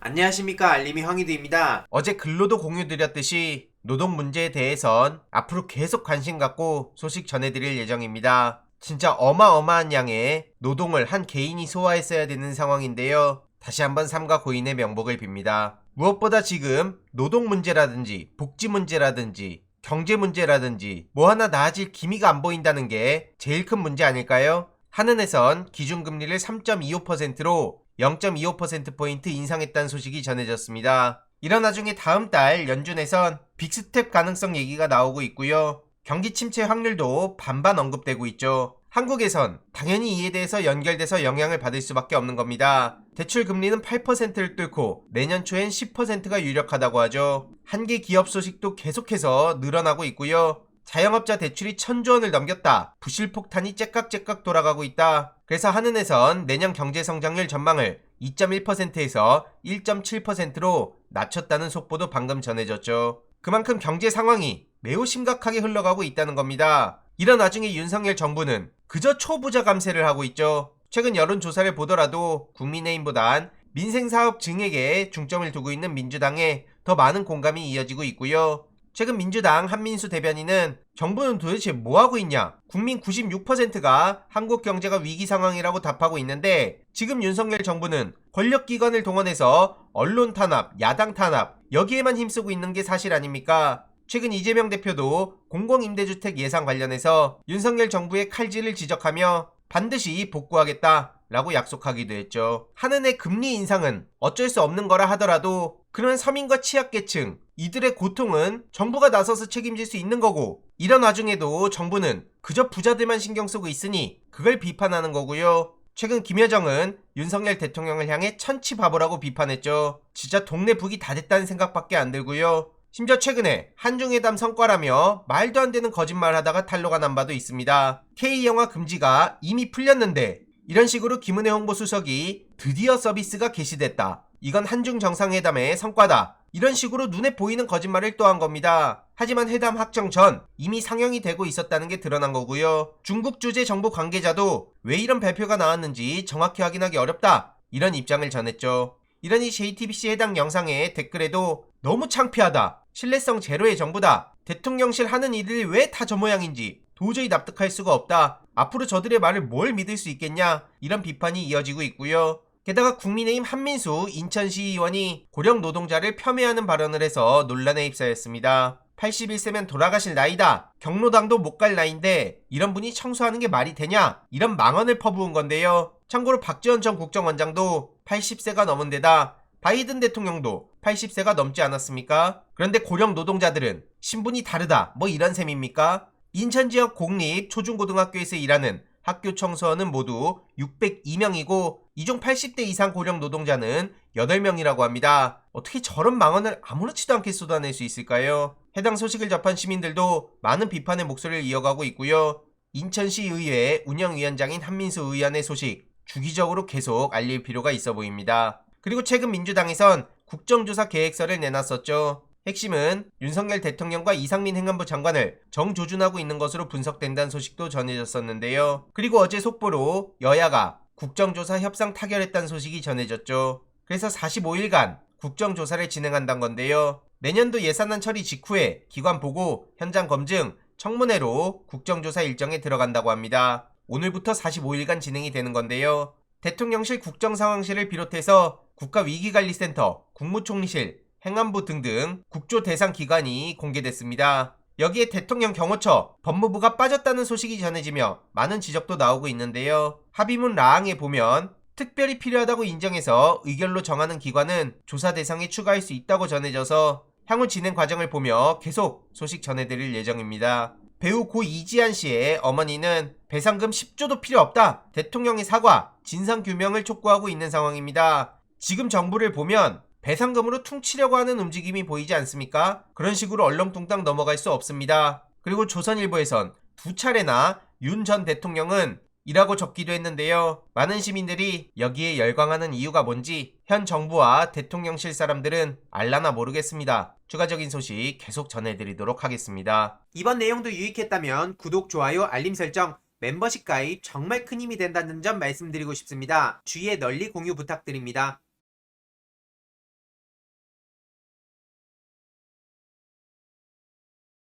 안녕하십니까, 알림이 황희두입니다. 어제 글로도 공유드렸듯이 노동 문제에 대해선 앞으로 계속 관심 갖고 소식 전해드릴 예정입니다. 진짜 어마어마한 양의 노동을 한 개인이 소화했어야 되는 상황인데요. 다시 한번 삼가 고인의 명복을 빕니다. 무엇보다 지금 노동 문제라든지 복지 문제라든지 경제 문제라든지 뭐 하나 나아질 기미가 안 보인다는 게 제일 큰 문제 아닐까요? 한은에선 기준금리를 3.25%로 0.25%포인트 인상했다는 소식이 전해졌습니다. 이런 와중에 다음 달 연준에선 빅스텝 가능성 얘기가 나오고 있고요. 경기 침체 확률도 반반 언급되고 있죠. 한국에선 당연히 이에 대해서 연결돼서 영향을 받을 수밖에 없는 겁니다. 대출 금리는 8%를 뚫고 내년 초엔 10%가 유력하다고 하죠. 한계 기업 소식도 계속해서 늘어나고 있고요. 자영업자 대출이 1,000조 원을 넘겼다. 부실폭탄이 째깍째깍 돌아가고 있다. 그래서 한은에선 내년 경제성장률 전망을 2.1%에서 1.7%로 낮췄다는 속보도 방금 전해졌죠. 그만큼 경제 상황이 매우 심각하게 흘러가고 있다는 겁니다. 이런 와중에 윤석열 정부는 그저 초부자 감세를 하고 있죠. 최근 여론조사를 보더라도 국민의힘보단 민생사업 증액에 중점을 두고 있는 민주당에 더 많은 공감이 이어지고 있고요. 최근 민주당 한민수 대변인은 정부는 도대체 뭐하고 있냐? 국민 96%가 한국 경제가 위기 상황이라고 답하고 있는데 지금 윤석열 정부는 권력기관을 동원해서 언론 탄압, 야당 탄압 여기에만 힘쓰고 있는 게 사실 아닙니까? 최근 이재명 대표도 공공임대주택 예산 관련해서 윤석열 정부의 칼질을 지적하며 반드시 복구하겠다 라고 약속하기도 했죠. 한은의 금리 인상은 어쩔 수 없는 거라 하더라도 그런 서민과 취약계층 이들의 고통은 정부가 나서서 책임질 수 있는 거고 이런 와중에도 정부는 그저 부자들만 신경 쓰고 있으니 그걸 비판하는 거고요. 최근 김여정은 윤석열 대통령을 향해 천치바보라고 비판했죠. 진짜 동네 북이 다 됐다는 생각밖에 안 들고요. 심지어 최근에 한중회담 성과라며 말도 안 되는 거짓말 하다가 탄로가 난 바도 있습니다. K영화 금지가 이미 풀렸는데 이런 식으로 김은혜 홍보수석이 드디어 서비스가 개시됐다. 이건 한중 정상회담의 성과다. 이런 식으로 눈에 보이는 거짓말을 또 한 겁니다. 하지만 회담 확정 전 이미 상영이 되고 있었다는 게 드러난 거고요. 중국 주재 정부 관계자도 왜 이런 발표가 나왔는지 정확히 확인하기 어렵다. 이런 입장을 전했죠. 이러니 JTBC 해당 영상의 댓글에도 너무 창피하다. 신뢰성 제로의 정부다. 대통령실 하는 일들이 왜 다 저 모양인지 도저히 납득할 수가 없다. 앞으로 저들의 말을 뭘 믿을 수 있겠냐. 이런 비판이 이어지고 있고요. 게다가 국민의힘 한민수 인천시의원이 고령 노동자를 폄훼하는 발언을 해서 논란에 휩싸였습니다. 81세면 돌아가실 나이다. 경로당도 못 갈 나이인데 이런 분이 청소하는 게 말이 되냐? 이런 망언을 퍼부은 건데요. 참고로 박지원 전 국정원장도 80세가 넘은 데다 바이든 대통령도 80세가 넘지 않았습니까? 그런데 고령 노동자들은 신분이 다르다. 뭐 이런 셈입니까? 인천 지역 공립 초중고등학교에서 일하는 학교 청소원은 모두 602명이고 이 중 80대 이상 고령 노동자는 8명이라고 합니다. 어떻게 저런 망언을 아무렇지도 않게 쏟아낼 수 있을까요? 해당 소식을 접한 시민들도 많은 비판의 목소리를 이어가고 있고요. 인천시의회 운영위원장인 한민수 의원의 소식 주기적으로 계속 알릴 필요가 있어 보입니다. 그리고 최근 민주당에선 국정조사 계획서를 내놨었죠. 핵심은 윤석열 대통령과 이상민 행안부 장관을 정조준하고 있는 것으로 분석된다는 소식도 전해졌었는데요. 그리고 어제 속보로 여야가 국정조사 협상 타결했다는 소식이 전해졌죠. 그래서 45일간 국정조사를 진행한다는 건데요. 내년도 예산안 처리 직후에 기관 보고, 현장 검증, 청문회로 국정조사 일정에 들어간다고 합니다. 오늘부터 45일간 진행이 되는 건데요. 대통령실 국정상황실을 비롯해서 국가위기관리센터, 국무총리실, 행안부 등등 국조 대상 기관이 공개됐습니다. 여기에 대통령 경호처, 법무부가 빠졌다는 소식이 전해지며 많은 지적도 나오고 있는데요. 합의문 라항에 보면 특별히 필요하다고 인정해서 의결로 정하는 기관은 조사 대상에 추가할 수 있다고 전해져서 향후 진행 과정을 보며 계속 소식 전해드릴 예정입니다. 배우 고 이지한 씨의 어머니는 배상금 10조도 필요 없다. 대통령의 사과, 진상규명을 촉구하고 있는 상황입니다. 지금 정부를 보면 배상금으로 퉁치려고 하는 움직임이 보이지 않습니까? 그런 식으로 얼렁뚱땅 넘어갈 수 없습니다. 그리고 조선일보에선 두 차례나 윤 전 대통령은 이라고 적기도 했는데요. 많은 시민들이 여기에 열광하는 이유가 뭔지 현 정부와 대통령실 사람들은 알라나 모르겠습니다. 추가적인 소식 계속 전해드리도록 하겠습니다. 이번 내용도 유익했다면 구독, 좋아요, 알림 설정, 멤버십 가입 정말 큰 힘이 된다는 점 말씀드리고 싶습니다. 주위에 널리 공유 부탁드립니다.